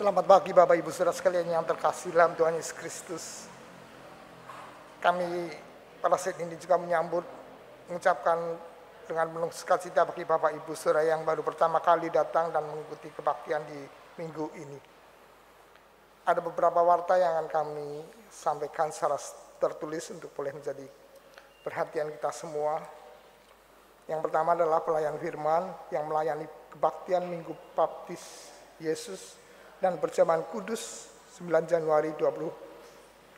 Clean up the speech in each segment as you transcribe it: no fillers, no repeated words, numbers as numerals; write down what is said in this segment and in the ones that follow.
Selamat pagi Bapak Ibu Saudara sekalian yang terkasih dalam Tuhan Yesus Kristus. Kami pada saat ini juga mengucapkan dengan penuh sukacita bagi Bapak Ibu Saudara yang baru pertama kali datang dan mengikuti kebaktian di minggu ini. Ada beberapa warta yang akan kami sampaikan secara tertulis untuk boleh menjadi perhatian kita semua. Yang pertama adalah pelayan firman yang melayani kebaktian Minggu Baptis Yesus dan perjamuan kudus 9 Januari 2022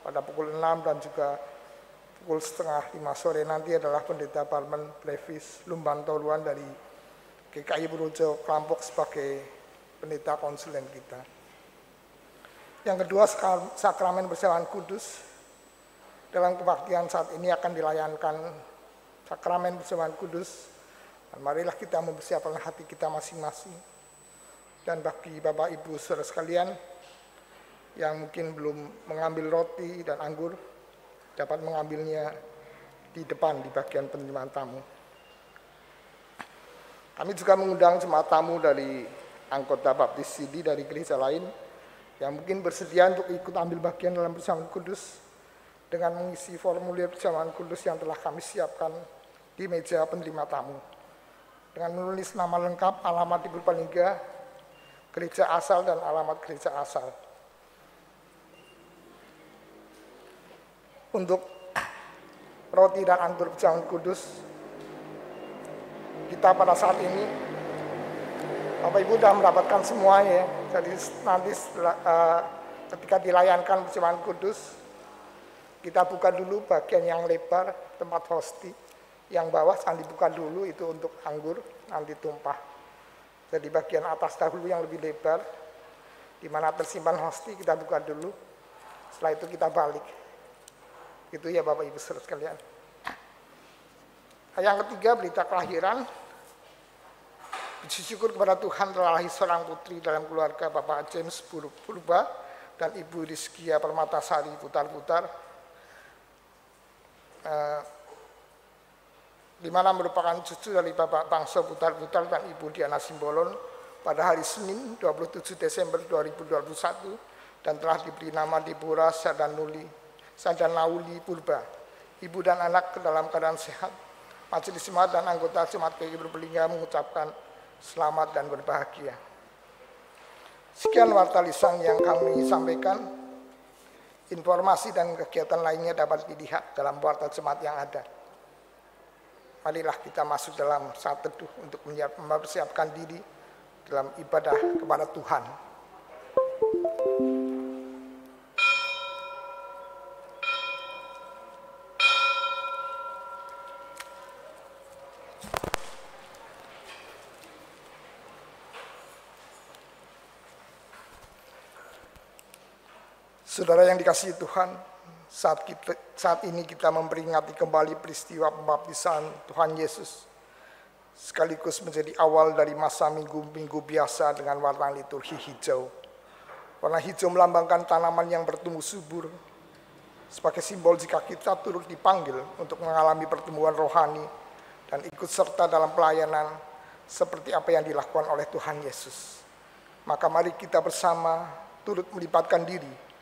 pada pukul 6 dan juga pukul setengah 5 sore nanti adalah Pendeta Parmen Brevis Lumban Toluan dari GKI Projo Klampok sebagai pendeta konsulen kita. Yang kedua, sakramen perjamuan kudus. Dalam kebaktian saat ini akan dilayankan sakramen perjamuan kudus. Dan marilah kita mempersiapkan hati kita masing-masing. Dan bagi Bapak Ibu Saudara sekalian yang mungkin belum mengambil roti dan anggur, dapat mengambilnya di depan di bagian penerimaan tamu. Kami juga mengundang jemaat tamu dari anggota Baptis Sidi dari gereja lain yang mungkin bersedia untuk ikut ambil bagian dalam perjamuan kudus dengan mengisi formulir perjamuan kudus yang telah kami siapkan di meja penerima tamu. Dengan menulis nama lengkap, alamat di Purbalingga, gereja asal dan alamat gereja asal. Untuk roti dan anggur perjamuan kudus, kita pada saat ini, Bapak Ibu sudah mendapatkan semuanya. Jadi nanti ketika dilayankan perjamuan kudus, kita buka dulu bagian yang lebar, tempat hosti. Yang bawah akan dibuka dulu, itu untuk anggur, nanti tumpah. Jadi bagian atas dahulu yang lebih lebar, di mana tersimpan hosti, kita buka dulu. Setelah itu kita balik. Itu ya Bapak Ibu Saudara sekalian. Yang ketiga, berita kelahiran. Puji syukur kepada Tuhan telah lahir seorang putri dalam keluarga Bapak James Purba dan Ibu Rizkia Permatasari Putar-Putar, di mana merupakan cucu dari Bapak Bangso Putar-Putar dan Ibu Diana Simbolon pada hari Senin 27 Desember 2021 dan telah diberi nama Deborah Sadanauli Purba. Ibu dan anak dalam keadaan sehat. Majelis Jemaat dan anggota Jemaat GKI Purbalingga mengucapkan selamat dan berbahagia. Sekian warta lisan yang kami sampaikan. Informasi dan kegiatan lainnya dapat dilihat dalam warta jemaat yang ada. Marilah kita masuk dalam saat teduh untuk mempersiapkan diri dalam ibadah kepada Tuhan. Saudara yang dikasihi Tuhan, saat ini kita memperingati kembali peristiwa pembaptisan Tuhan Yesus, sekaligus menjadi awal dari masa minggu-minggu biasa dengan warna liturgi hijau. Warna hijau melambangkan tanaman yang bertumbuh subur, sebagai simbol jika kita turut dipanggil untuk mengalami pertumbuhan rohani dan ikut serta dalam pelayanan seperti apa yang dilakukan oleh Tuhan Yesus. Maka mari kita bersama turut melibatkan diri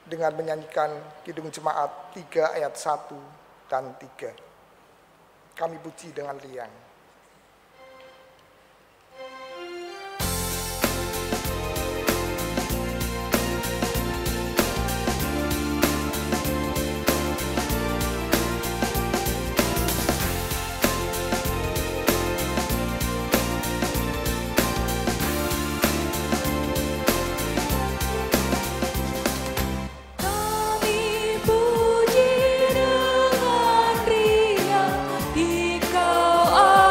dengan menyanyikan Kidung Jemaat 3 ayat 1 dan 3. Kami puji dengan riang. Puji dengan riang, Engkau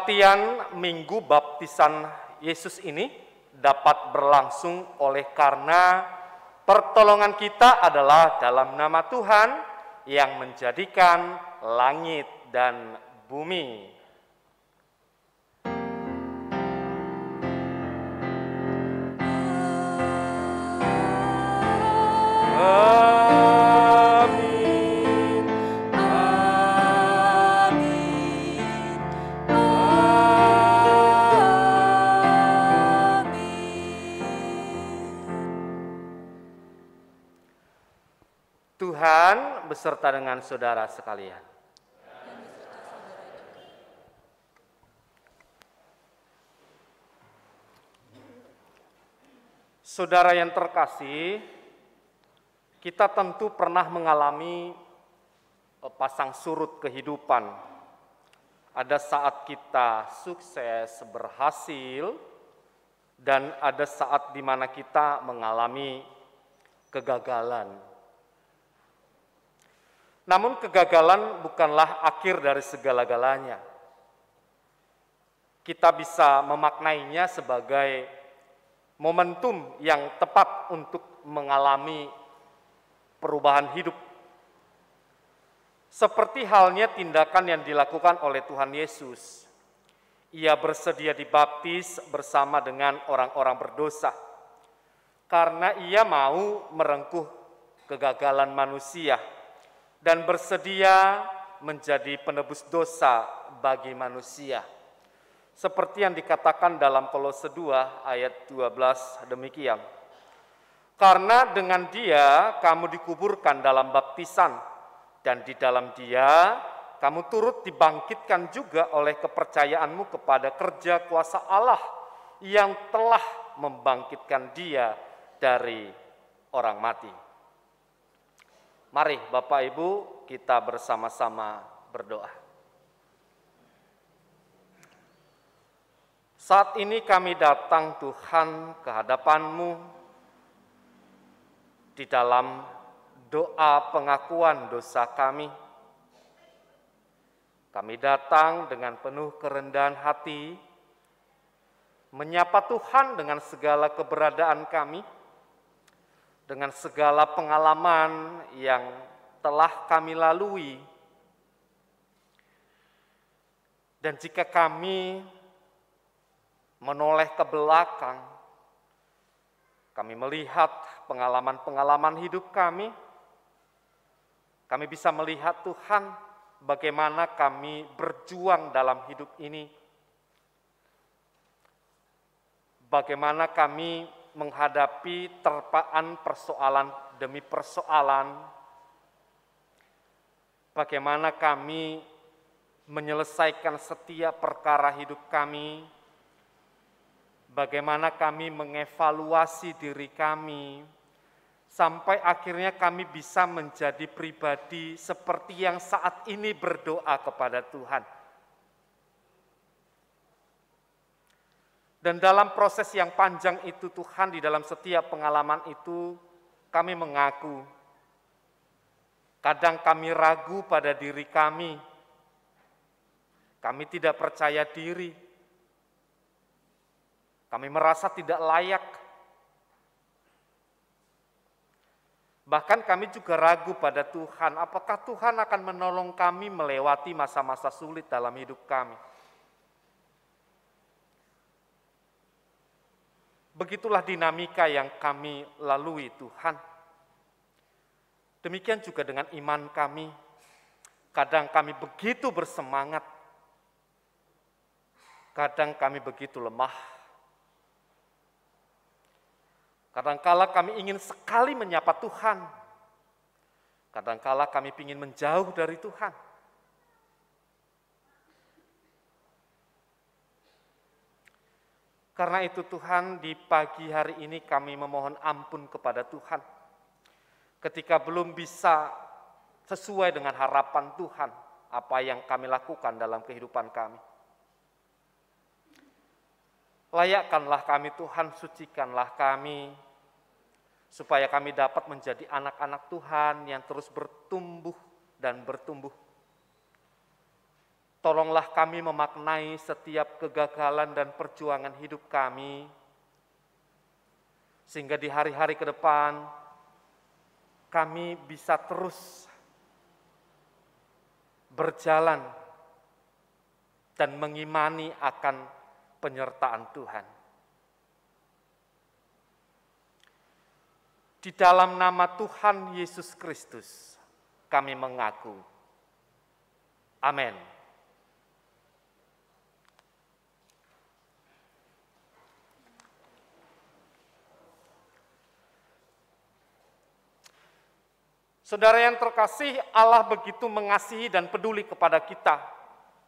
Kebaktian Minggu Baptisan Yesus ini dapat berlangsung oleh karena pertolongan kita adalah dalam nama Tuhan yang menjadikan langit dan bumi. Tuhan beserta dengan saudara sekalian. Saudara yang terkasih, kita tentu pernah mengalami pasang surut kehidupan. Ada saat kita sukses, berhasil, dan ada saat di mana kita mengalami kegagalan. Namun kegagalan bukanlah akhir dari segala-galanya. Kita bisa memaknainya sebagai momentum yang tepat untuk mengalami perubahan hidup. Seperti halnya tindakan yang dilakukan oleh Tuhan Yesus. Ia bersedia dibaptis bersama dengan orang-orang berdosa, karena ia mau merengkuh kegagalan manusia dan bersedia menjadi penebus dosa bagi manusia. Seperti yang dikatakan dalam Kolose 2 ayat 12 demikian. Karena dengan Dia kamu dikuburkan dalam baptisan, dan di dalam Dia kamu turut dibangkitkan juga oleh kepercayaanmu kepada kerja kuasa Allah yang telah membangkitkan Dia dari orang mati. Mari Bapak Ibu kita bersama-sama berdoa. Saat ini kami datang Tuhan ke hadapan-Mu di dalam doa pengakuan dosa kami. Kami datang dengan penuh kerendahan hati, menyapa Tuhan dengan segala keberadaan kami, dengan segala pengalaman yang telah kami lalui. Dan jika kami menoleh ke belakang, kami melihat pengalaman-pengalaman hidup kami bisa melihat Tuhan bagaimana kami berjuang dalam hidup ini. Bagaimana kami menghadapi terpaan persoalan demi persoalan, bagaimana kami menyelesaikan setiap perkara hidup kami, bagaimana kami mengevaluasi diri kami, sampai akhirnya kami bisa menjadi pribadi seperti yang saat ini berdoa kepada Tuhan. Dan dalam proses yang panjang itu Tuhan, di dalam setiap pengalaman itu kami mengaku. Kadang kami ragu pada diri kami. Kami tidak percaya diri. Kami merasa tidak layak. Bahkan kami juga ragu pada Tuhan, apakah Tuhan akan menolong kami melewati masa-masa sulit dalam hidup kami. Begitulah dinamika yang kami lalui Tuhan. Demikian juga dengan iman kami. Kadang kami begitu bersemangat. Kadang kami begitu lemah. Kadangkala kami ingin sekali menyapa Tuhan. Kadangkala kami ingin menjauh dari Tuhan. Karena itu Tuhan, di pagi hari ini kami memohon ampun kepada Tuhan. Ketika belum bisa sesuai dengan harapan Tuhan, apa yang kami lakukan dalam kehidupan kami. Layakkanlah kami Tuhan, sucikanlah kami, supaya kami dapat menjadi anak-anak Tuhan yang terus bertumbuh dan bertumbuh. Tolonglah kami memaknai setiap kegagalan dan perjuangan hidup kami, sehingga di hari-hari ke depan kami bisa terus berjalan dan mengimani akan penyertaan Tuhan. Di dalam nama Tuhan Yesus Kristus kami mengaku. Amin. Saudara yang terkasih, Allah begitu mengasihi dan peduli kepada kita,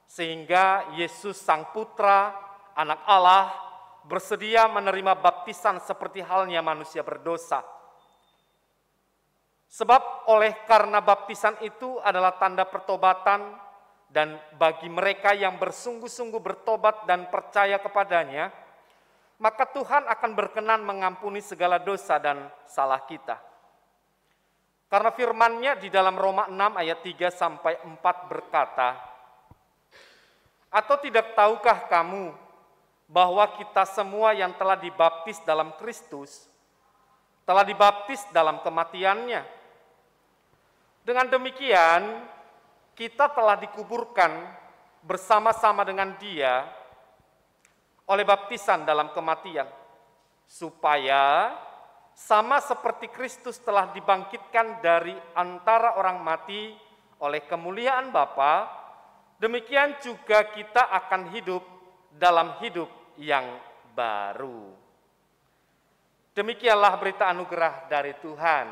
sehingga Yesus Sang Putra, Anak Allah, bersedia menerima baptisan seperti halnya manusia berdosa. Sebab karena baptisan itu adalah tanda pertobatan, dan bagi mereka yang bersungguh-sungguh bertobat dan percaya kepadanya, maka Tuhan akan berkenan mengampuni segala dosa dan salah kita. Karena firman-Nya di dalam Roma 6 ayat 3-4 berkata, "Atau tidak tahukah kamu bahwa kita semua yang telah dibaptis dalam Kristus, telah dibaptis dalam kematian-Nya? Dengan demikian, kita telah dikuburkan bersama-sama dengan Dia oleh baptisan dalam kematian, supaya sama seperti Kristus telah dibangkitkan dari antara orang mati oleh kemuliaan Bapa, demikian juga kita akan hidup dalam hidup yang baru." Demikianlah berita anugerah dari Tuhan.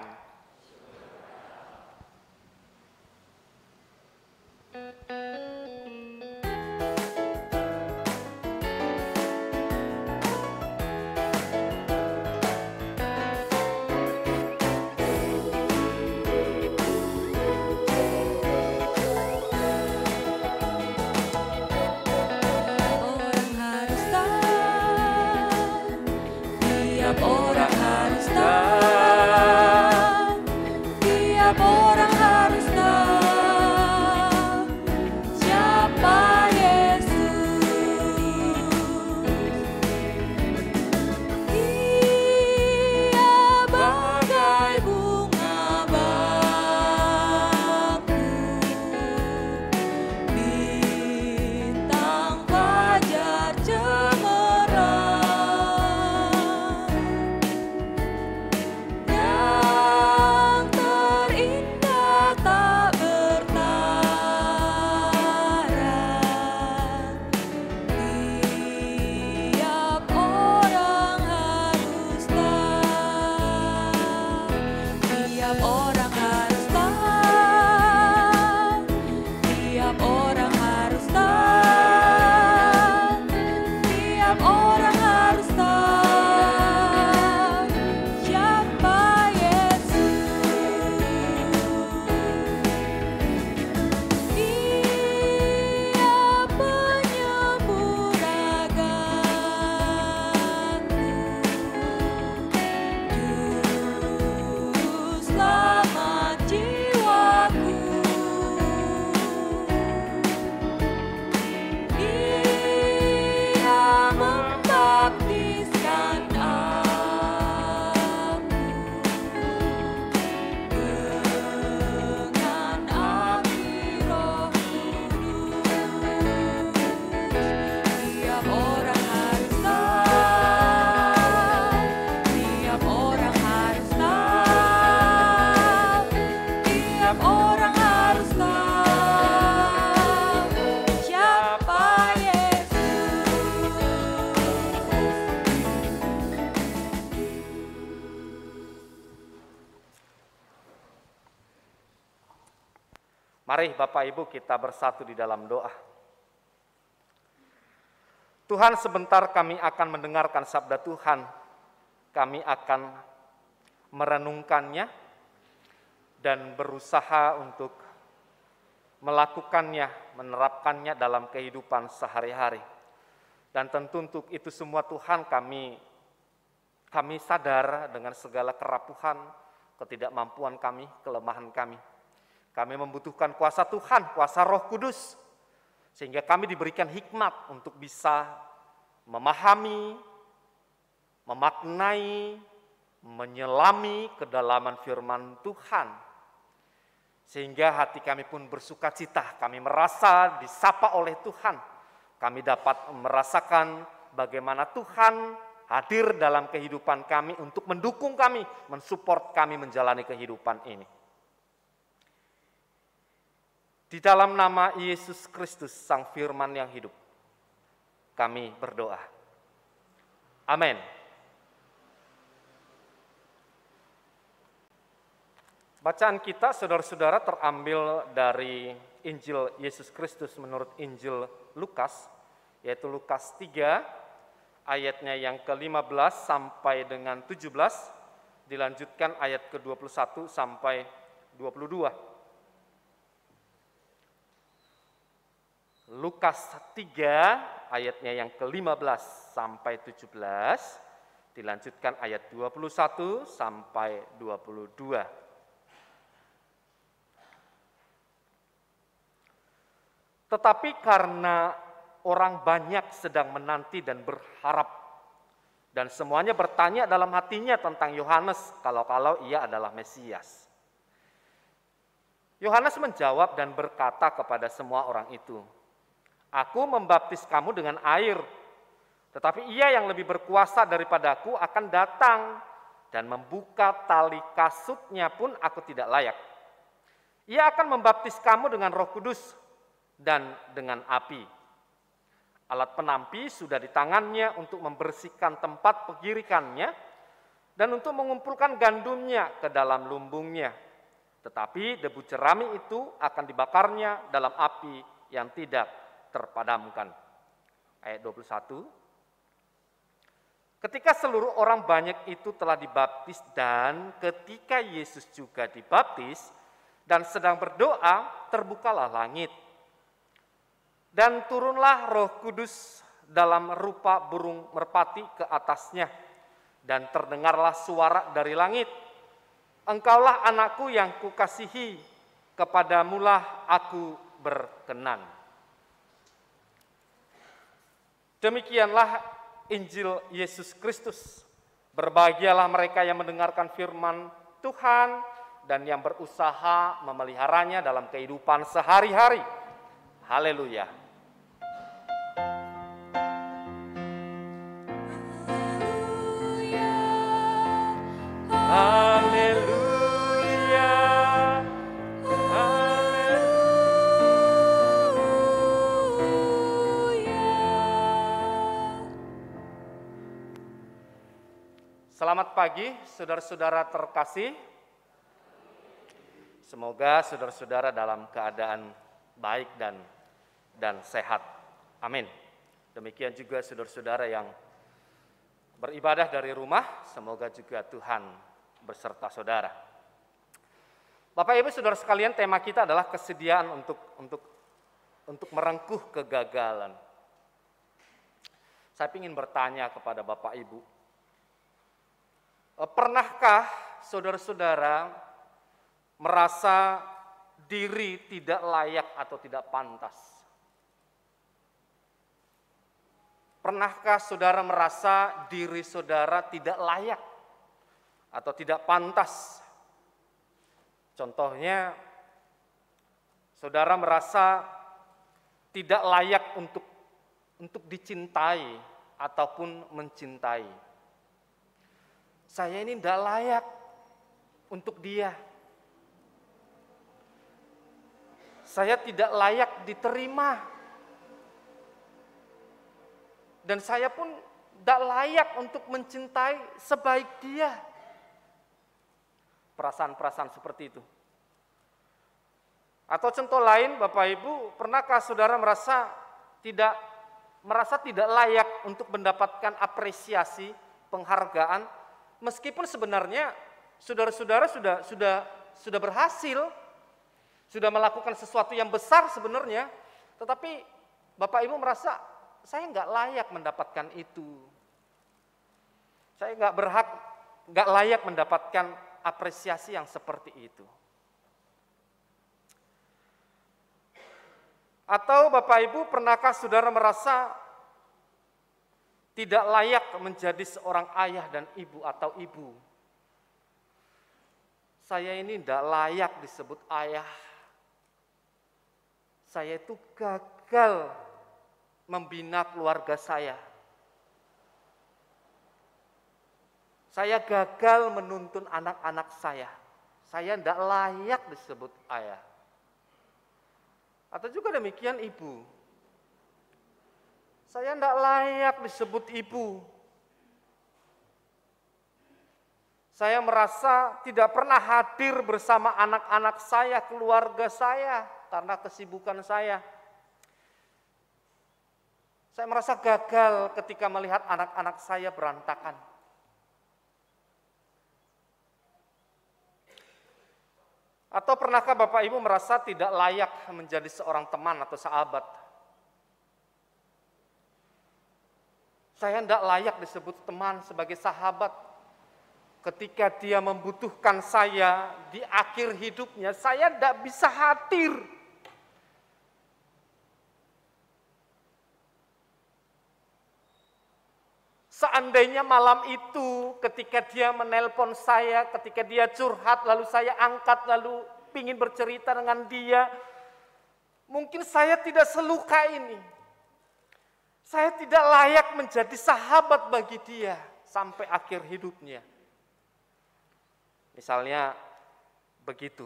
Mari Bapak Ibu kita bersatu di dalam doa. Tuhan, sebentar kami akan mendengarkan sabda Tuhan. Kami akan merenungkannya dan berusaha untuk melakukannya, menerapkannya dalam kehidupan sehari-hari. Dan tentu untuk itu semua Tuhan kami sadar dengan segala kerapuhan, ketidakmampuan kami, kelemahan kami. Kami membutuhkan kuasa Tuhan, kuasa Roh Kudus, Sehingga kami diberikan hikmat untuk bisa memahami, memaknai, menyelami kedalaman firman Tuhan. Sehingga hati kami pun bersuka cita, kami merasa disapa oleh Tuhan. Kami dapat merasakan bagaimana Tuhan hadir dalam kehidupan kami untuk mendukung kami, mensupport kami menjalani kehidupan ini. Di dalam nama Yesus Kristus, Sang Firman yang hidup, kami berdoa. Amin. Bacaan kita, saudara-saudara, terambil dari Injil Yesus Kristus menurut Injil Lukas, yaitu Lukas 3, ayatnya yang ke-15 sampai dengan 17, dilanjutkan ayat ke-21 sampai 22. Lukas 3, ayatnya yang ke-15 sampai 17, dilanjutkan ayat 21 sampai 22. Tetapi karena orang banyak sedang menanti dan berharap, dan semuanya bertanya dalam hatinya tentang Yohanes, kalau-kalau ia adalah Mesias. Yohanes menjawab dan berkata kepada semua orang itu, "Aku membaptis kamu dengan air, tetapi ia yang lebih berkuasa daripadaku akan datang, dan membuka tali kasutnya pun aku tidak layak. Ia akan membaptis kamu dengan Roh Kudus dan dengan api. Alat penampi sudah di tangannya untuk membersihkan tempat pengirikannya dan untuk mengumpulkan gandumnya ke dalam lumbungnya. Tetapi debu jerami itu akan dibakarnya dalam api yang tidak terpadamkan." Ayat 21. Ketika seluruh orang banyak itu telah dibaptis dan ketika Yesus juga dibaptis dan sedang berdoa, terbukalah langit. Dan turunlah Roh Kudus dalam rupa burung merpati ke atasnya. Dan terdengarlah suara dari langit, "Engkaulah anakku yang kukasihi, kepadamulah aku berkenan." Demikianlah Injil Yesus Kristus. Berbahagialah mereka yang mendengarkan firman Tuhan dan yang berusaha memeliharanya dalam kehidupan sehari-hari. Haleluya. Haleluya, haleluya. Selamat pagi, saudara-saudara terkasih. Semoga saudara-saudara dalam keadaan baik dan sehat. Amin. Demikian juga saudara-saudara yang beribadah dari rumah, semoga juga Tuhan beserta saudara. Bapak Ibu saudara sekalian, tema kita adalah kesediaan untuk merengkuh kegagalan. Saya ingin bertanya kepada Bapak Ibu, pernahkah saudara-saudara merasa diri tidak layak atau tidak pantas? Pernahkah saudara merasa diri saudara tidak layak atau tidak pantas? Contohnya, saudara merasa tidak layak untuk dicintai ataupun mencintai. Saya ini tidak layak untuk dia. Saya tidak layak diterima. Dan saya pun tidak layak untuk mencintai sebaik dia. Perasaan-perasaan seperti itu. Atau contoh lain, Bapak Ibu, pernahkah saudara merasa tidak layak untuk mendapatkan apresiasi, penghargaan, meskipun sebenarnya saudara-saudara sudah berhasil, sudah melakukan sesuatu yang besar sebenarnya, tetapi Bapak Ibu merasa saya nggak layak mendapatkan itu. Saya nggak layak mendapatkan apresiasi yang seperti itu. Atau Bapak Ibu, pernahkah saudara merasa tidak layak menjadi seorang ayah dan ibu atau ibu? Saya ini tidak layak disebut ayah. Saya itu gagal membina keluarga saya. Saya gagal menuntun anak-anak saya. Saya tidak layak disebut ayah. Atau juga demikian ibu. Saya tidak layak disebut ibu. Saya merasa tidak pernah hadir bersama anak-anak saya, keluarga saya, karena kesibukan saya. Saya merasa gagal ketika melihat anak-anak saya berantakan. Atau pernahkah Bapak Ibu merasa tidak layak menjadi seorang teman atau sahabat? Saya tidak layak disebut teman sebagai sahabat. Ketika dia membutuhkan saya di akhir hidupnya, saya tidak bisa hadir. Seandainya malam itu ketika dia menelpon saya, ketika dia curhat, lalu saya angkat, lalu ingin bercerita dengan dia, mungkin saya tidak seluka ini. Saya tidak layak menjadi sahabat bagi dia sampai akhir hidupnya. Misalnya begitu.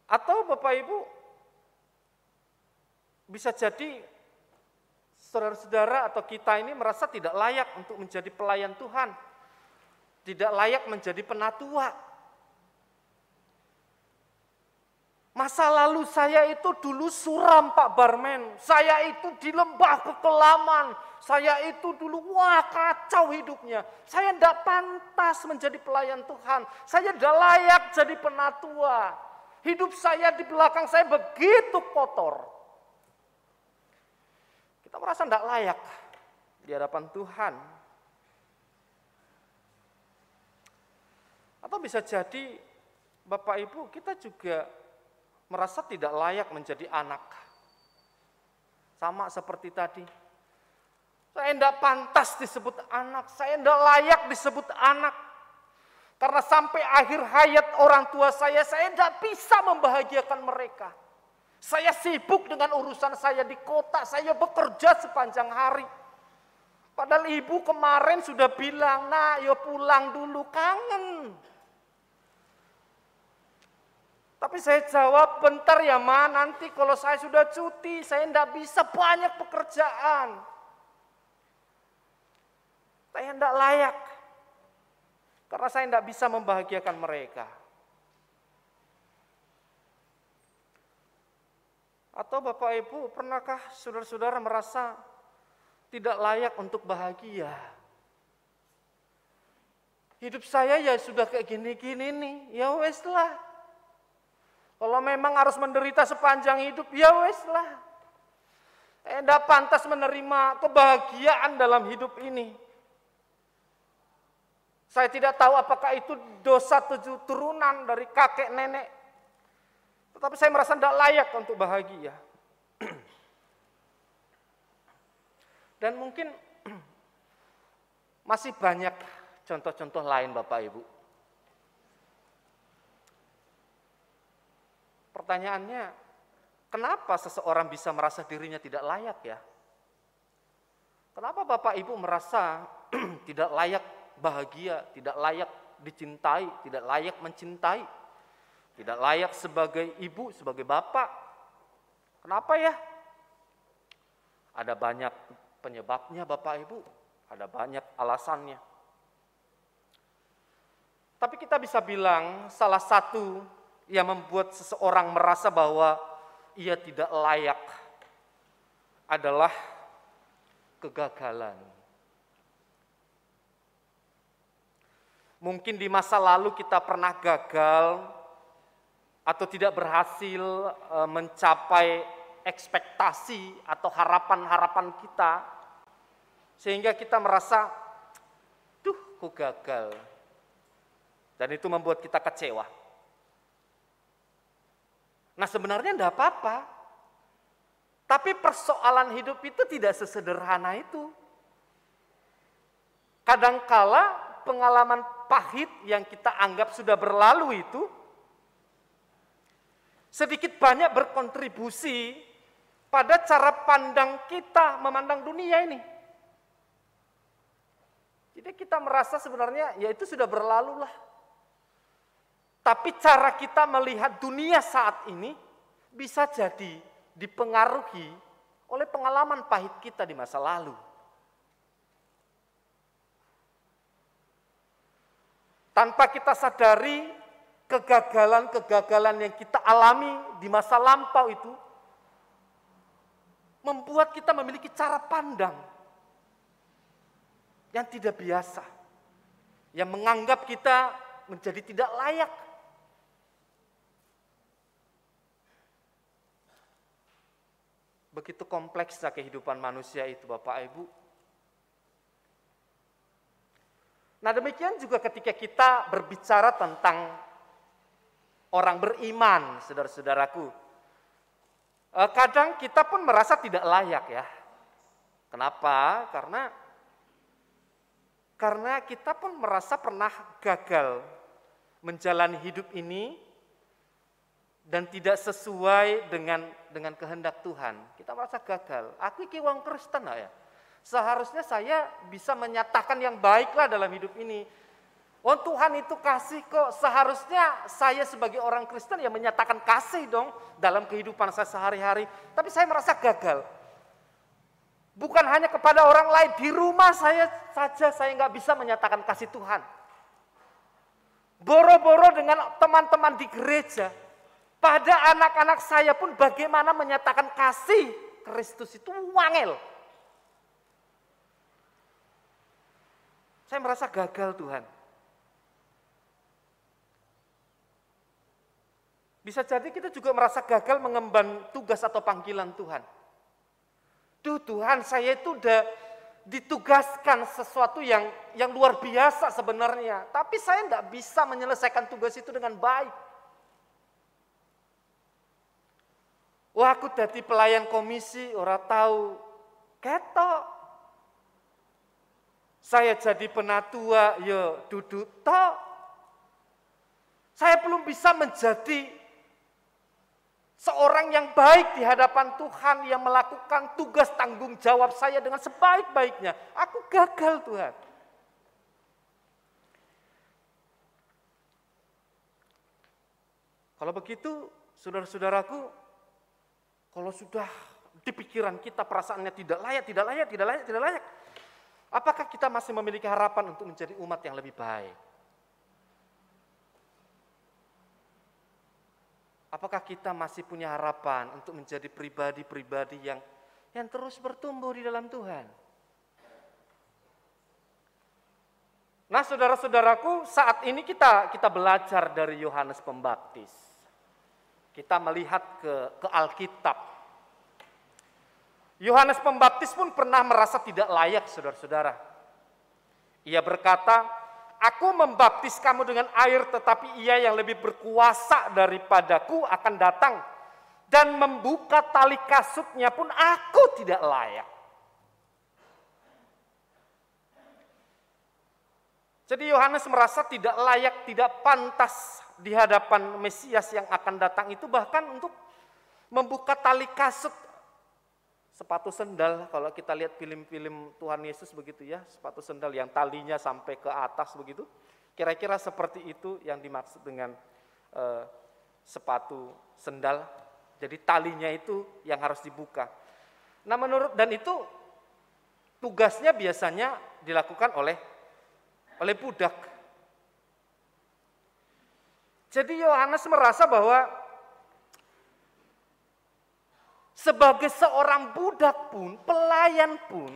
Atau Bapak Ibu, bisa jadi saudara-saudara atau kita ini merasa tidak layak untuk menjadi pelayan Tuhan. Tidak layak menjadi penatua. Masa lalu saya itu dulu suram Pak Barmen. Saya itu di lembah kekelaman. Saya itu dulu kacau hidupnya. Saya tidak pantas menjadi pelayan Tuhan. Saya tidak layak jadi penatua. Hidup saya di belakang saya begitu kotor. Kita merasa tidak layak di hadapan Tuhan. Atau bisa jadi Bapak Ibu kita juga merasa tidak layak menjadi anak. Sama seperti tadi. Saya tidak pantas disebut anak. Saya tidak layak disebut anak. Karena sampai akhir hayat orang tua saya tidak bisa membahagiakan mereka. Saya sibuk dengan urusan saya di kota, saya bekerja sepanjang hari. Padahal ibu kemarin sudah bilang, nah yo pulang dulu, kangen. Tapi saya jawab, bentar ya Ma, nanti kalau saya sudah cuti, saya tidak bisa, banyak pekerjaan. Saya tidak layak, karena saya tidak bisa membahagiakan mereka. Atau Bapak Ibu, pernahkah saudara-saudara merasa tidak layak untuk bahagia? Hidup saya ya sudah kayak gini-gini nih, ya wes lah. Kalau memang harus menderita sepanjang hidup, ya wes lah. Tidak pantas menerima kebahagiaan dalam hidup ini. Saya tidak tahu apakah itu dosa 7 turunan dari kakek nenek. Tetapi saya merasa tidak layak untuk bahagia. Dan mungkin masih banyak contoh-contoh lain Bapak Ibu. Pertanyaannya, kenapa seseorang bisa merasa dirinya tidak layak ya? Kenapa Bapak Ibu merasa tidak layak bahagia, tidak layak dicintai, tidak layak mencintai? Tidak layak sebagai ibu, sebagai bapak. Kenapa ya? Ada banyak penyebabnya Bapak Ibu. Ada banyak alasannya. Tapi kita bisa bilang salah satu yang membuat seseorang merasa bahwa ia tidak layak adalah kegagalan. Mungkin di masa lalu kita pernah gagal atau tidak berhasil mencapai ekspektasi atau harapan-harapan kita, sehingga kita merasa, kok gagal. Dan itu membuat kita kecewa. Nah sebenarnya enggak apa-apa. Tapi persoalan hidup itu tidak sesederhana itu. Kadangkala pengalaman pahit yang kita anggap sudah berlalu itu sedikit banyak berkontribusi pada cara pandang kita memandang dunia ini. Jadi kita merasa sebenarnya ya itu sudah berlalu lah. Tapi cara kita melihat dunia saat ini bisa jadi dipengaruhi oleh pengalaman pahit kita di masa lalu. Tanpa kita sadari, kegagalan-kegagalan yang kita alami di masa lampau itu membuat kita memiliki cara pandang yang tidak biasa, yang menganggap kita menjadi tidak layak. Begitu kompleksnya kehidupan manusia itu, Bapak Ibu. Nah demikian juga ketika kita berbicara tentang orang beriman, saudara-saudaraku. Kadang kita pun merasa tidak layak ya. Kenapa? Karena kita pun merasa pernah gagal menjalani hidup ini dan tidak sesuai dengan kehendak Tuhan. Kita merasa gagal. Aku iki wong Kristen ya. Seharusnya saya bisa menyatakan yang baiklah dalam hidup ini. Oh Tuhan itu kasih kok, seharusnya saya sebagai orang Kristen ya menyatakan kasih dong dalam kehidupan saya sehari-hari. Tapi saya merasa gagal. Bukan hanya kepada orang lain, di rumah saya saja saya nggak bisa menyatakan kasih Tuhan. Boro-boro dengan teman-teman di gereja, pada anak-anak saya pun bagaimana menyatakan kasih Kristus itu wangel. Saya merasa gagal Tuhan. Bisa jadi kita juga merasa gagal mengemban tugas atau panggilan Tuhan. Duh Tuhan, saya itu udah ditugaskan sesuatu yang luar biasa sebenarnya. Tapi saya enggak bisa menyelesaikan tugas itu dengan baik. Wah aku jadi pelayan komisi, orang tahu ketok. Saya jadi penatua, ya duduk tok. Saya belum bisa menjadi seorang yang baik di hadapan Tuhan yang melakukan tugas tanggung jawab saya dengan sebaik-baiknya. Aku gagal Tuhan. Kalau begitu, saudara-saudaraku, kalau sudah di pikiran kita perasaannya tidak layak, apakah kita masih memiliki harapan untuk menjadi umat yang lebih baik? Apakah kita masih punya harapan untuk menjadi pribadi-pribadi yang terus bertumbuh di dalam Tuhan? Nah saudara-saudaraku, saat ini kita belajar dari Yohanes Pembaptis. Kita melihat ke Alkitab. Yohanes Pembaptis pun pernah merasa tidak layak, saudara-saudara. Ia berkata, aku membaptis kamu dengan air, tetapi ia yang lebih berkuasa daripadaku akan datang. Dan membuka tali kasutnya pun aku tidak layak. Jadi Yohanes merasa tidak layak, tidak pantas di hadapan Mesias yang akan datang itu, bahkan untuk membuka tali kasut sepatu sendal. Kalau kita lihat film-film Tuhan Yesus begitu ya, sepatu sendal yang talinya sampai ke atas begitu. Kira-kira seperti itu yang dimaksud dengan sepatu sendal. Jadi talinya itu yang harus dibuka. Nah dan itu tugasnya biasanya dilakukan oleh budak. Jadi Yohanes merasa bahwa sebagai seorang budak pun, pelayan pun,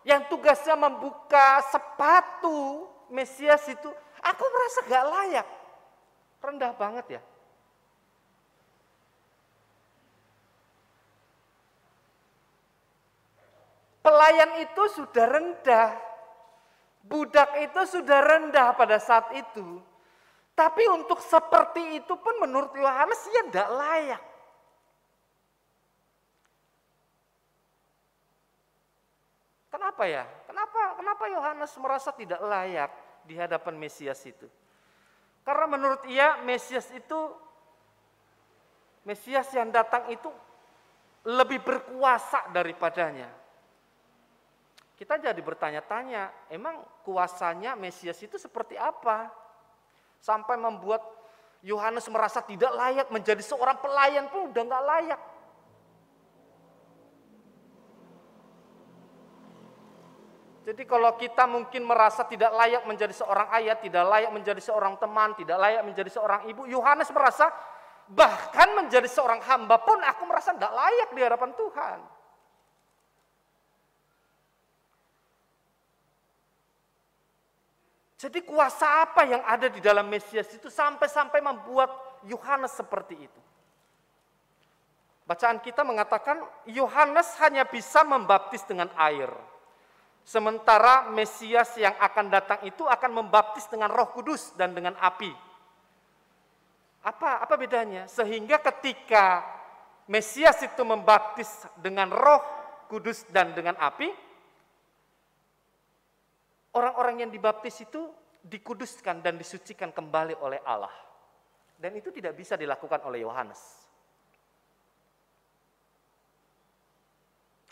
yang tugasnya membuka sepatu Mesias itu, aku merasa gak layak. Rendah banget ya. Pelayan itu sudah rendah. Budak itu sudah rendah pada saat itu. Tapi untuk seperti itu pun menurut Yohanes ia tidak layak. Kenapa ya? Kenapa Yohanes merasa tidak layak di hadapan Mesias itu? Karena menurut ia Mesias yang datang itu lebih berkuasa daripadanya. Kita jadi bertanya-tanya, emang kuasanya Mesias itu seperti apa? Sampai membuat Yohanes merasa tidak layak menjadi seorang pelayan pun udah nggak layak. Jadi kalau kita mungkin merasa tidak layak menjadi seorang ayah, tidak layak menjadi seorang teman, tidak layak menjadi seorang ibu, Yohanes merasa bahkan menjadi seorang hamba pun aku merasa tidak layak di hadapan Tuhan. Jadi kuasa apa yang ada di dalam Mesias itu sampai membuat Yohanes seperti itu? Bacaan kita mengatakan Yohanes hanya bisa membaptis dengan air. Sementara Mesias yang akan datang itu akan membaptis dengan Roh Kudus dan dengan api. Apa bedanya? Sehingga ketika Mesias itu membaptis dengan Roh Kudus dan dengan api, orang-orang yang dibaptis itu dikuduskan dan disucikan kembali oleh Allah. Dan itu tidak bisa dilakukan oleh Yohanes.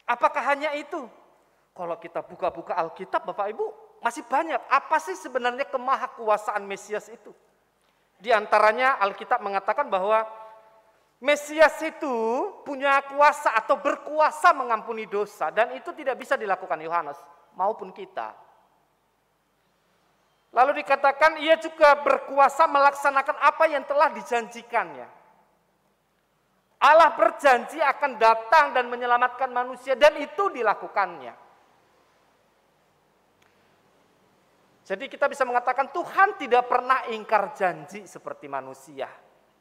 Apakah hanya itu? Kalau kita buka-buka Alkitab, Bapak Ibu, masih banyak. Apa sih sebenarnya kemahakuasaan Mesias itu? Di antaranya Alkitab mengatakan bahwa Mesias itu punya kuasa atau berkuasa mengampuni dosa. Dan itu tidak bisa dilakukan Yohanes maupun kita. Lalu dikatakan ia juga berkuasa melaksanakan apa yang telah dijanjikannya. Allah berjanji akan datang dan menyelamatkan manusia dan itu dilakukannya. Jadi kita bisa mengatakan Tuhan tidak pernah ingkar janji seperti manusia.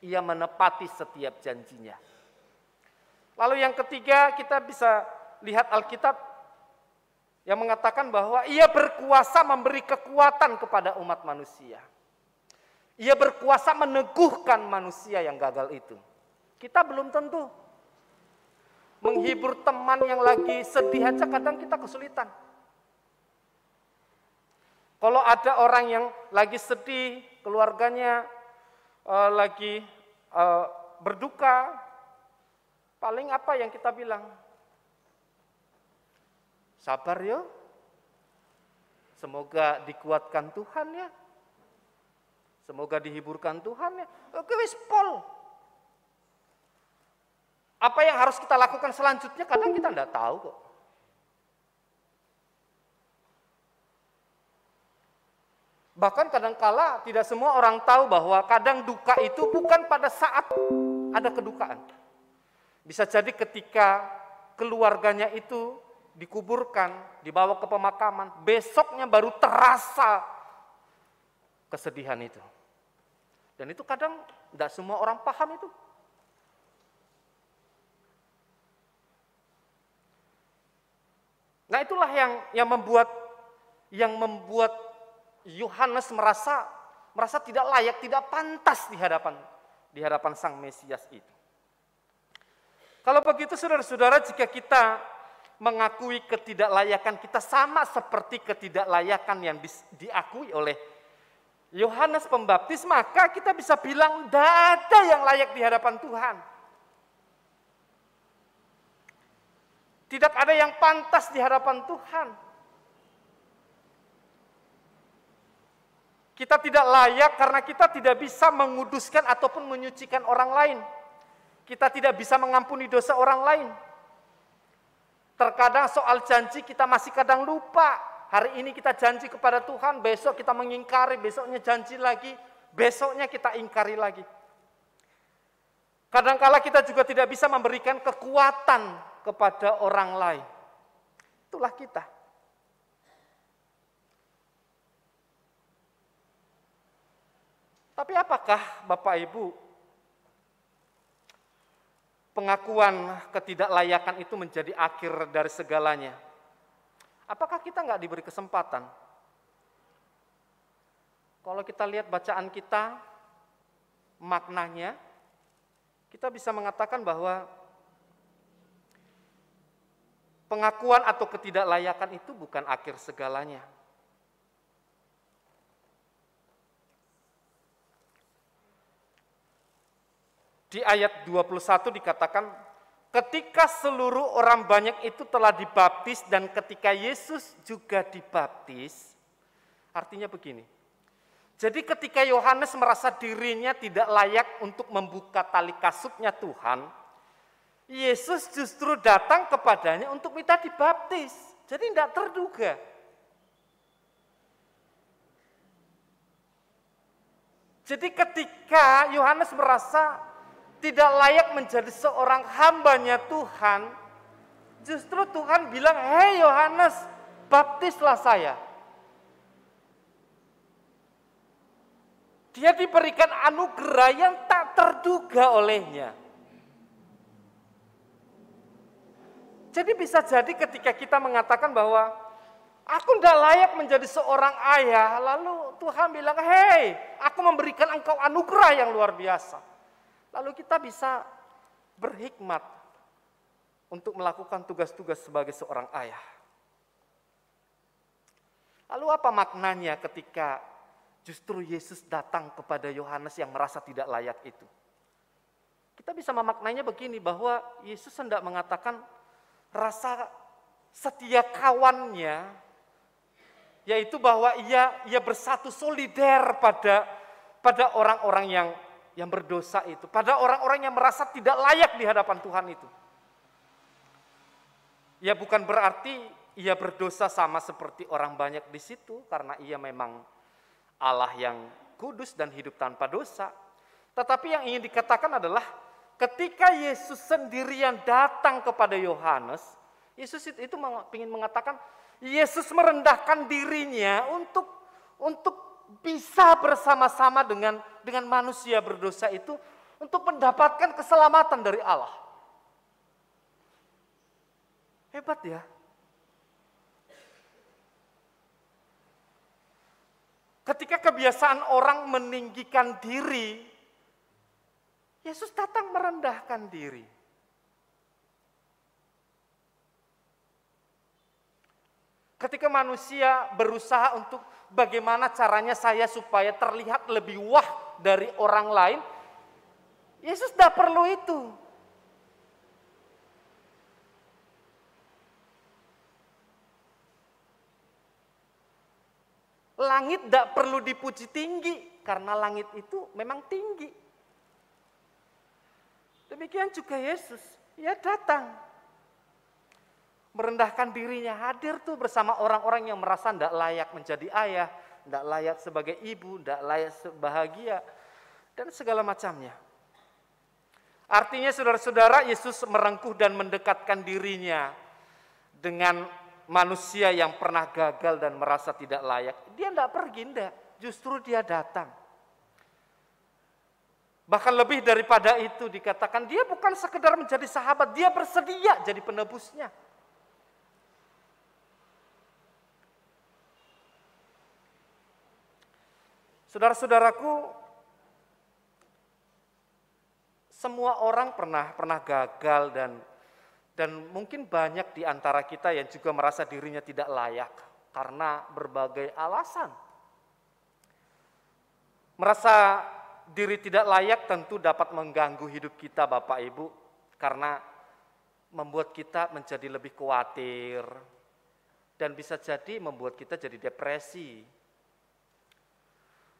Ia menepati setiap janjinya. Lalu yang ketiga kita bisa lihat Alkitab yang mengatakan bahwa ia berkuasa memberi kekuatan kepada umat manusia. Ia berkuasa meneguhkan manusia yang gagal itu. Kita belum tentu. Menghibur teman yang lagi sedih aja kadang kita kesulitan. Kalau ada orang yang lagi sedih, keluarganya lagi berduka, paling apa yang kita bilang? Sabar ya, semoga dikuatkan Tuhan ya, semoga dihiburkan Tuhan ya. Oke wis pol. Apa yang harus kita lakukan selanjutnya kadang kita tidak tahu kok. Bahkan kadangkala tidak semua orang tahu bahwa kadang duka itu bukan pada saat ada kedukaan. Bisa jadi ketika keluarganya itu dikuburkan, dibawa ke pemakaman, besoknya baru terasa kesedihan itu. Dan itu kadang tidak semua orang paham itu. Nah itulah yang membuat Yohanes merasa tidak layak, tidak pantas di hadapan Sang Mesias itu. Kalau begitu saudara-saudara, jika kita mengakui ketidaklayakan kita sama seperti ketidaklayakan yang diakui oleh Yohanes Pembaptis, maka kita bisa bilang tidak ada yang layak di hadapan Tuhan. Tidak ada yang pantas di hadapan Tuhan. Kita tidak layak karena kita tidak bisa menguduskan ataupun menyucikan orang lain. Kita tidak bisa mengampuni dosa orang lain. Terkadang soal janji kita masih kadang lupa. Hari ini kita janji kepada Tuhan, besok kita mengingkari, besoknya janji lagi, besoknya kita ingkari lagi. Kadangkala kita juga tidak bisa memberikan kekuatan kepada orang lain. Itulah kita. Tapi apakah Bapak Ibu pengakuan ketidaklayakan itu menjadi akhir dari segalanya? Apakah kita nggak diberi kesempatan? Kalau kita lihat bacaan kita, maknanya, kita bisa mengatakan bahwa pengakuan atau ketidaklayakan itu bukan akhir segalanya. Di ayat 21 dikatakan, ketika seluruh orang banyak itu telah dibaptis dan ketika Yesus juga dibaptis, artinya begini. Jadi ketika Yohanes merasa dirinya tidak layak untuk membuka tali kasutnya Tuhan, Yesus justru datang kepadanya untuk minta dibaptis. Jadi tidak terduga. Jadi ketika Yohanes merasa tidak layak menjadi seorang hambanya Tuhan, justru Tuhan bilang, "Hei Yohanes, baptislah saya." Dia diberikan anugerah yang tak terduga olehnya. Jadi bisa jadi ketika kita mengatakan bahwa aku tidak layak menjadi seorang ayah, lalu Tuhan bilang, "Hei, aku memberikan engkau anugerah yang luar biasa." Lalu kita bisa berhikmat untuk melakukan tugas-tugas sebagai seorang ayah. Lalu apa maknanya ketika justru Yesus datang kepada Yohanes yang merasa tidak layak itu? Kita bisa memaknainya begini, bahwa Yesus hendak mengatakan rasa setia kawannya, yaitu bahwa ia bersatu solider pada orang-orang yang berdosa itu, pada orang-orang yang merasa tidak layak di hadapan Tuhan itu. Ya bukan berarti ia berdosa sama seperti orang banyak di situ, karena ia memang Allah yang kudus dan hidup tanpa dosa. Tetapi yang ingin dikatakan adalah ketika Yesus sendirian datang kepada Yohanes, Yesus itu ingin mengatakan Yesus merendahkan dirinya untuk bisa bersama-sama dengan manusia berdosa itu untuk mendapatkan keselamatan dari Allah. Hebat ya. Ketika kebiasaan orang meninggikan diri, Yesus datang merendahkan diri. Ketika manusia berusaha untuk bagaimana caranya saya supaya terlihat lebih wah dari orang lain, Yesus tidak perlu itu. Langit tidak perlu dipuji tinggi, karena langit itu memang tinggi. Demikian juga Yesus, ia datang merendahkan dirinya, hadir tuh bersama orang-orang yang merasa tidak layak menjadi ayah, tidak layak sebagai ibu, tidak layak bahagia, dan segala macamnya. Artinya saudara-saudara, Yesus merengkuh dan mendekatkan dirinya dengan manusia yang pernah gagal dan merasa tidak layak. Dia tidak pergi, tidak. Justru dia datang. Bahkan lebih daripada itu dikatakan dia bukan sekedar menjadi sahabat, dia bersedia jadi penebusnya. Saudara-saudaraku, semua orang pernah gagal dan mungkin banyak di antara kita yang juga merasa dirinya tidak layak karena berbagai alasan. Merasa diri tidak layak tentu dapat mengganggu hidup kita Bapak Ibu, karena membuat kita menjadi lebih khawatir dan bisa jadi membuat kita jadi depresi.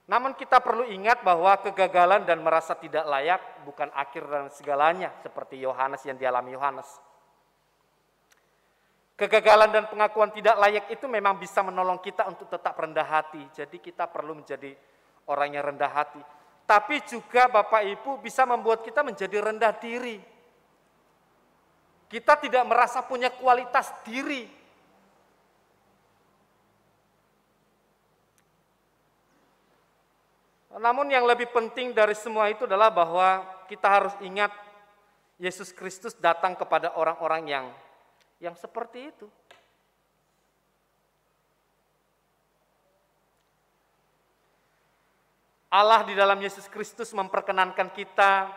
Namun kita perlu ingat bahwa kegagalan dan merasa tidak layak bukan akhir dan segalanya seperti Yohanes yang dialami Yohanes. Kegagalan dan pengakuan tidak layak itu memang bisa menolong kita untuk tetap rendah hati. Jadi kita perlu menjadi orang yang rendah hati. Tapi juga Bapak Ibu bisa membuat kita menjadi rendah diri. Kita tidak merasa punya kualitas diri. Namun yang lebih penting dari semua itu adalah bahwa kita harus ingat Yesus Kristus datang kepada orang-orang yang seperti itu. Allah di dalam Yesus Kristus memperkenankan kita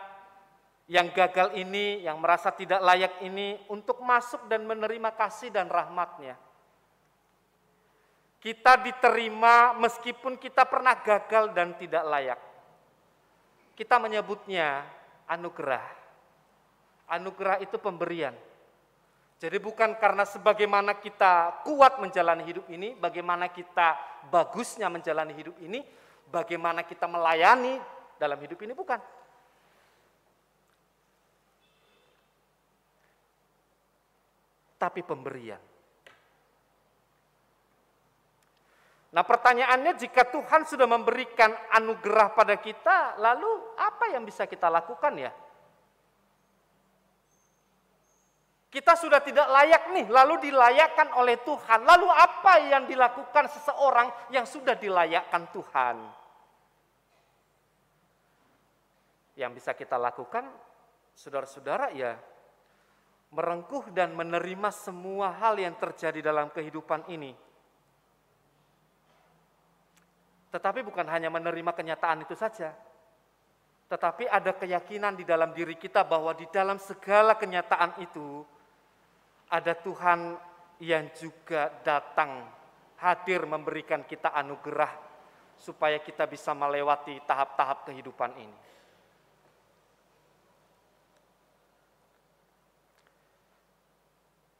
yang gagal ini, yang merasa tidak layak ini, untuk masuk dan menerima kasih dan rahmat-Nya. Kita diterima meskipun kita pernah gagal dan tidak layak. Kita menyebutnya anugerah. Anugerah itu pemberian. Jadi bukan karena sebagaimana kita kuat menjalani hidup ini, bagaimana kita bagusnya menjalani hidup ini, bagaimana kita melayani dalam hidup ini, bukan. Tapi pemberian. Nah, pertanyaannya, jika Tuhan sudah memberikan anugerah pada kita, lalu apa yang bisa kita lakukan ya? Kita sudah tidak layak nih, lalu dilayakkan oleh Tuhan. Lalu apa yang dilakukan seseorang yang sudah dilayakkan Tuhan? Yang bisa kita lakukan, saudara-saudara, ya merengkuh dan menerima semua hal yang terjadi dalam kehidupan ini. Tetapi bukan hanya menerima kenyataan itu saja, tetapi ada keyakinan di dalam diri kita bahwa di dalam segala kenyataan itu ada Tuhan yang juga datang hadir memberikan kita anugerah supaya kita bisa melewati tahap-tahap kehidupan ini.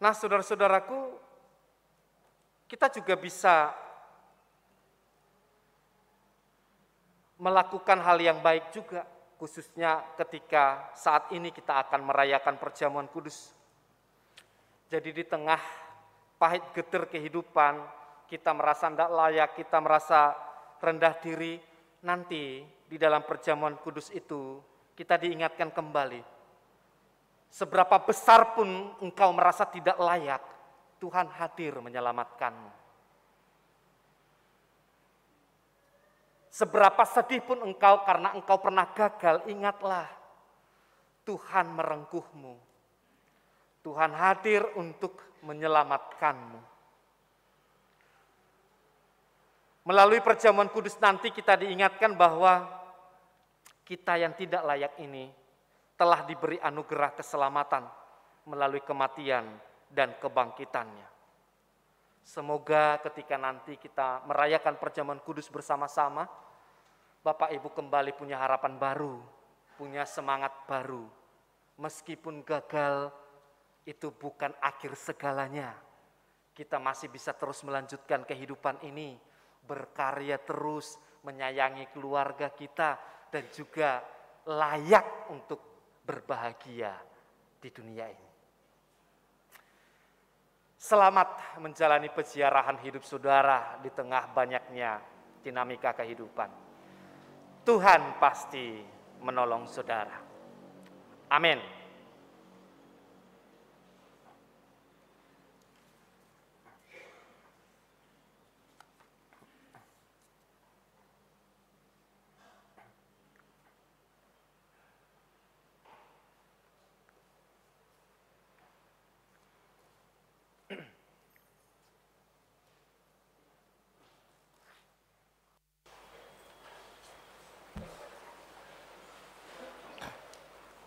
Nah, saudara-saudaraku, kita juga bisa melakukan hal yang baik juga, khususnya ketika saat ini kita akan merayakan perjamuan kudus. Jadi di tengah pahit getir kehidupan, kita merasa tidak layak, kita merasa rendah diri, nanti di dalam perjamuan kudus itu kita diingatkan kembali. Seberapa besar pun engkau merasa tidak layak, Tuhan hadir menyelamatkanmu. Seberapa sedih pun engkau karena engkau pernah gagal, ingatlah Tuhan merengkuhmu. Tuhan hadir untuk menyelamatkanmu. Melalui perjamuan kudus nanti kita diingatkan bahwa kita yang tidak layak ini telah diberi anugerah keselamatan melalui kematian dan kebangkitannya. Semoga ketika nanti kita merayakan perjamuan kudus bersama-sama, Bapak Ibu kembali punya harapan baru, punya semangat baru. Meskipun gagal, itu bukan akhir segalanya. Kita masih bisa terus melanjutkan kehidupan ini, berkarya terus, menyayangi keluarga kita, dan juga layak untuk berbahagia di dunia ini. Selamat menjalani peziarahan hidup saudara di tengah banyaknya dinamika kehidupan. Tuhan pasti menolong saudara. Amin.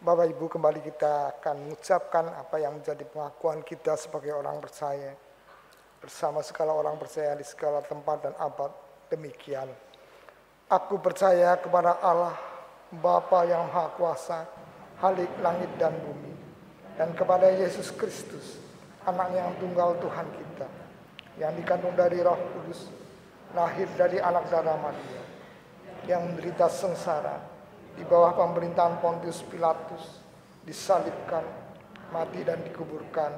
Bapak Ibu, kembali kita akan mengucapkan apa yang menjadi pengakuan kita sebagai orang percaya bersama segala orang percaya di segala tempat dan abad. Demikian, aku percaya kepada Allah Bapa yang Maha Kuasa, Khalik langit dan bumi, dan kepada Yesus Kristus, Anak yang tunggal Tuhan kita, yang dikandung dari Roh Kudus, lahir dari anak darah Maria, yang menderita sengsara di bawah pemerintahan Pontius Pilatus, disalibkan, mati dan dikuburkan,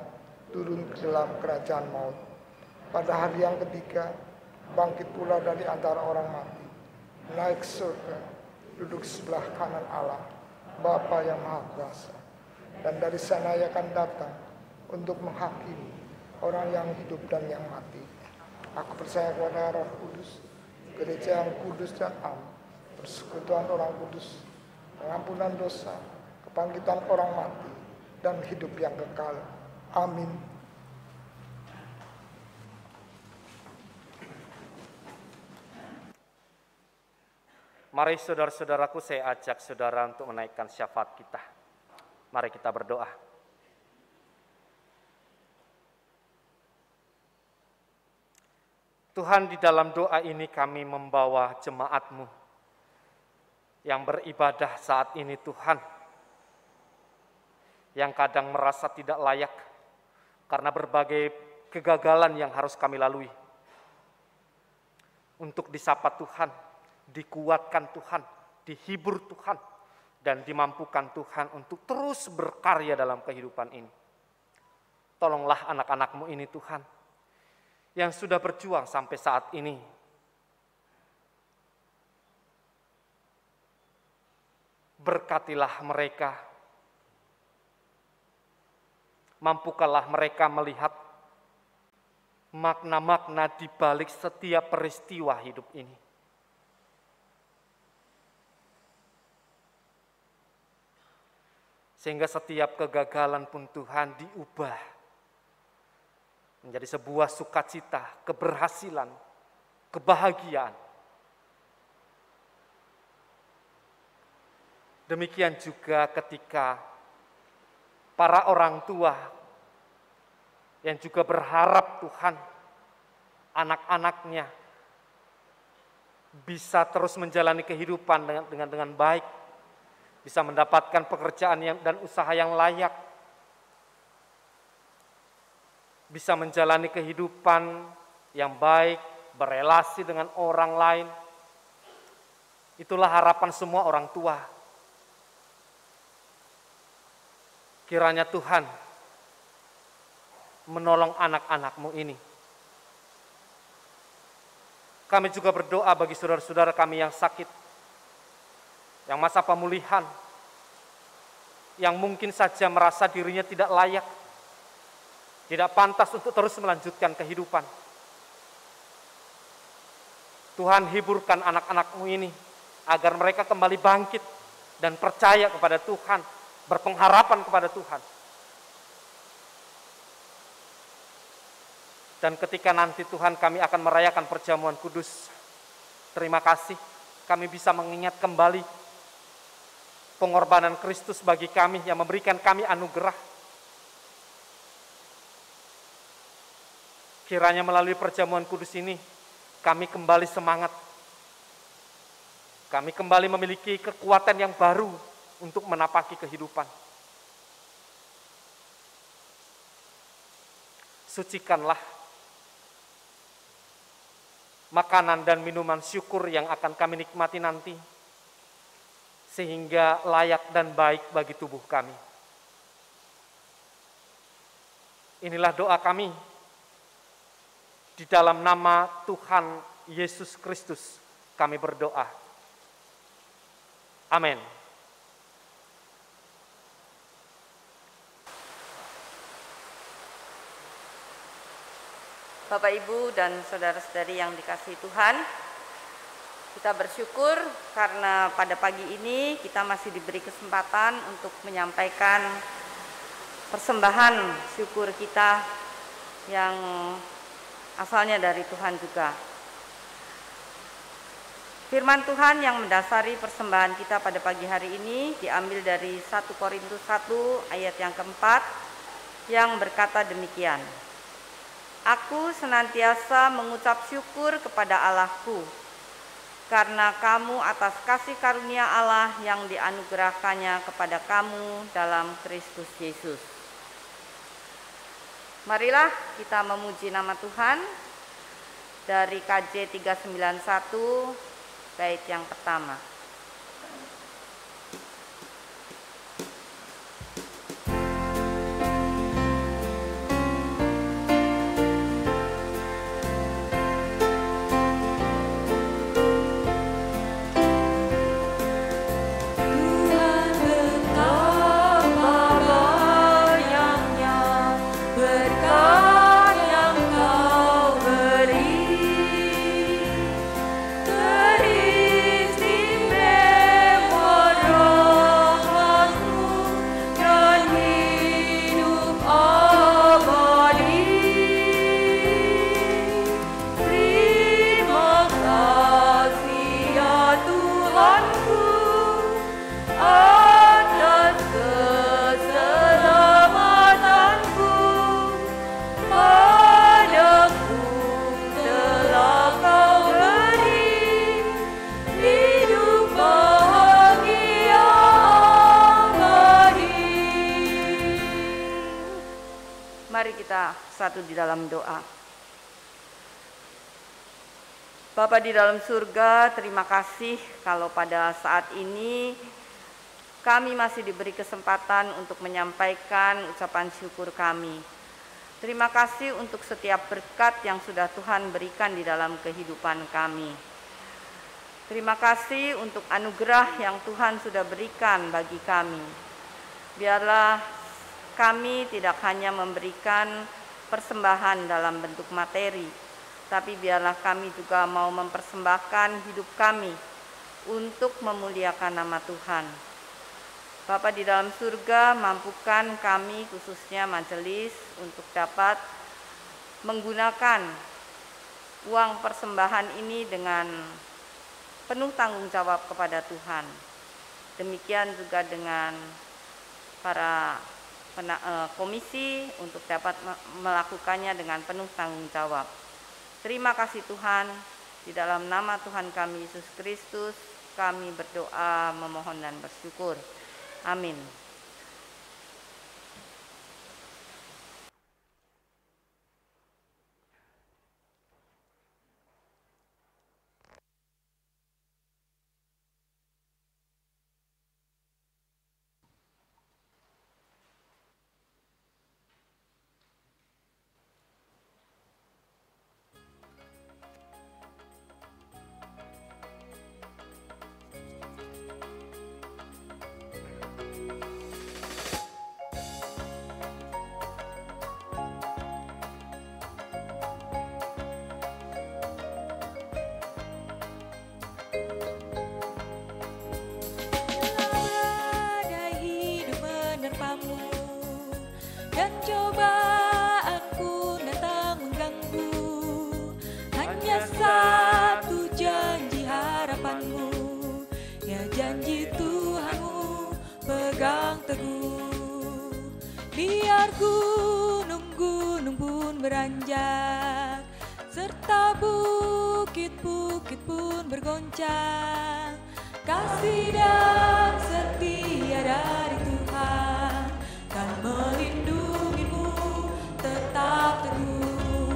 turun ke dalam kerajaan maut. Pada hari yang ketiga, bangkit pula dari antara orang mati, naik surga, duduk sebelah kanan Allah, Bapa yang Maha Kuasa. Dan dari sana ia akan datang untuk menghakimi orang yang hidup dan yang mati. Aku percaya kepada Roh Kudus, gereja yang kudus dan am, persekutuan orang kudus, pengampunan dosa, kebangkitan orang mati, dan hidup yang kekal. Amin. Mari saudara-saudaraku, saya ajak saudara untuk menaikkan syafaat kita. Mari kita berdoa. Tuhan, di dalam doa ini kami membawa jemaat-Mu yang beribadah saat ini, Tuhan, yang kadang merasa tidak layak karena berbagai kegagalan yang harus kami lalui. Untuk disapa Tuhan, dikuatkan Tuhan, dihibur Tuhan, dan dimampukan Tuhan untuk terus berkarya dalam kehidupan ini. Tolonglah anak-anak-Mu ini Tuhan, yang sudah berjuang sampai saat ini. Berkatilah mereka, mampukanlah mereka melihat makna-makna di balik setiap peristiwa hidup ini. Sehingga setiap kegagalan pun Tuhan diubah menjadi sebuah sukacita, keberhasilan, kebahagiaan. Demikian juga ketika para orang tua yang juga berharap Tuhan anak-anaknya bisa terus menjalani kehidupan dengan baik, bisa mendapatkan pekerjaan dan usaha yang layak, bisa menjalani kehidupan yang baik, berelasi dengan orang lain. Itulah harapan semua orang tua. Kiranya Tuhan menolong anak-anak-Mu ini. Kami juga berdoa bagi saudara-saudara kami yang sakit, yang masa pemulihan, yang mungkin saja merasa dirinya tidak layak, tidak pantas untuk terus melanjutkan kehidupan. Tuhan, hiburkan anak-anak-Mu ini, agar mereka kembali bangkit dan percaya kepada Tuhan, berpengharapan kepada Tuhan. Dan ketika nanti Tuhan kami akan merayakan perjamuan kudus, terima kasih kami bisa mengingat kembali pengorbanan Kristus bagi kami yang memberikan kami anugerah. Kiranya melalui perjamuan kudus ini kami kembali semangat. Kami kembali memiliki kekuatan yang baru untuk menapaki kehidupan. Sucikanlah makanan dan minuman syukur yang akan kami nikmati nanti, sehingga layak dan baik bagi tubuh kami. Inilah doa kami, di dalam nama Tuhan Yesus Kristus kami berdoa. Amin. Bapak, Ibu, dan saudara-saudari yang dikasihi Tuhan, kita bersyukur karena pada pagi ini kita masih diberi kesempatan untuk menyampaikan persembahan syukur kita yang asalnya dari Tuhan juga. Firman Tuhan yang mendasari persembahan kita pada pagi hari ini diambil dari 1 Korintus 1 ayat yang keempat yang berkata demikian. Aku senantiasa mengucap syukur kepada Allahku, karena kamu atas kasih karunia Allah yang dianugerahkannya kepada kamu dalam Kristus Yesus. Marilah kita memuji nama Tuhan dari KJ 391 bait yang pertama. Teristimewa bersatu di dalam doa. Bapa di dalam surga, terima kasih kalau pada saat ini kami masih diberi kesempatan untuk menyampaikan ucapan syukur kami. Terima kasih untuk setiap berkat yang sudah Tuhan berikan di dalam kehidupan kami. Terima kasih untuk anugerah yang Tuhan sudah berikan bagi kami. Biarlah kami tidak hanya memberikan persembahan dalam bentuk materi, tapi biarlah kami juga mau mempersembahkan hidup kami untuk memuliakan nama Tuhan. Bapa di dalam surga, mampukan kami khususnya majelis untuk dapat menggunakan uang persembahan ini dengan penuh tanggung jawab kepada Tuhan. Demikian juga dengan para komisi untuk dapat melakukannya dengan penuh tanggung jawab. Terima kasih Tuhan, di dalam nama Tuhan kami Yesus Kristus kami berdoa, memohon dan bersyukur. Amin. Dan cobaan pun datang mengganggu, hanya satu janji harapanmu, ya janji Tuhanmu pegang teguh. Biar gunung-gunung pun beranjak, serta bukit-bukit pun bergoncang, kasih dan setia dari Tuhan kan melindungimu tetap teguh.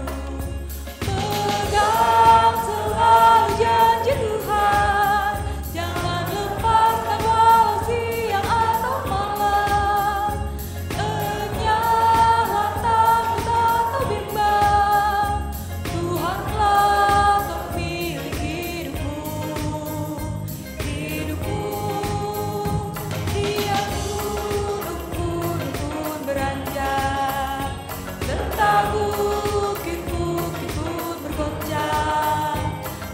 Pegang selalu janji Tuhan, jangan lepaskan walau siang atau malam. Enyahlah takut atau bimbang, Tuhanlah pemilik hidupmu. Dia gunung-gunung pun beranjak, serta bukit-bukit pun bergoncang,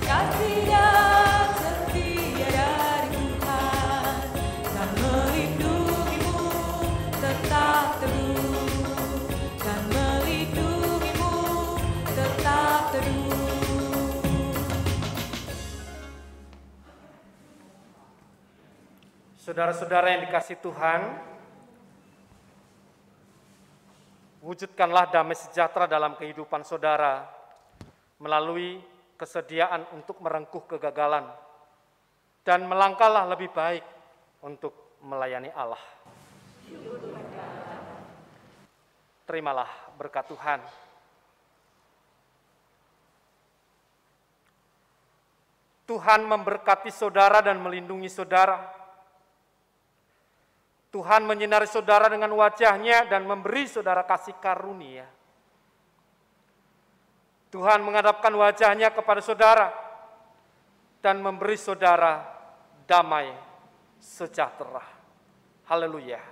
kasih dan setia dari Tuhan kan melindungimu tetap teduh, kan melindungimu tetap teduh. Saudara-saudara yang dikasihi Tuhan, wujudkanlah damai sejahtera dalam kehidupan saudara melalui kesediaan untuk merengkuh kegagalan dan melangkahlah lebih baik untuk melayani Allah. Terimalah berkat Tuhan. Tuhan memberkati saudara dan melindungi saudara. Tuhan menyinari saudara dengan wajah-Nya dan memberi saudara kasih karunia. Tuhan menghadapkan wajah-Nya kepada saudara dan memberi saudara damai sejahtera. Haleluya.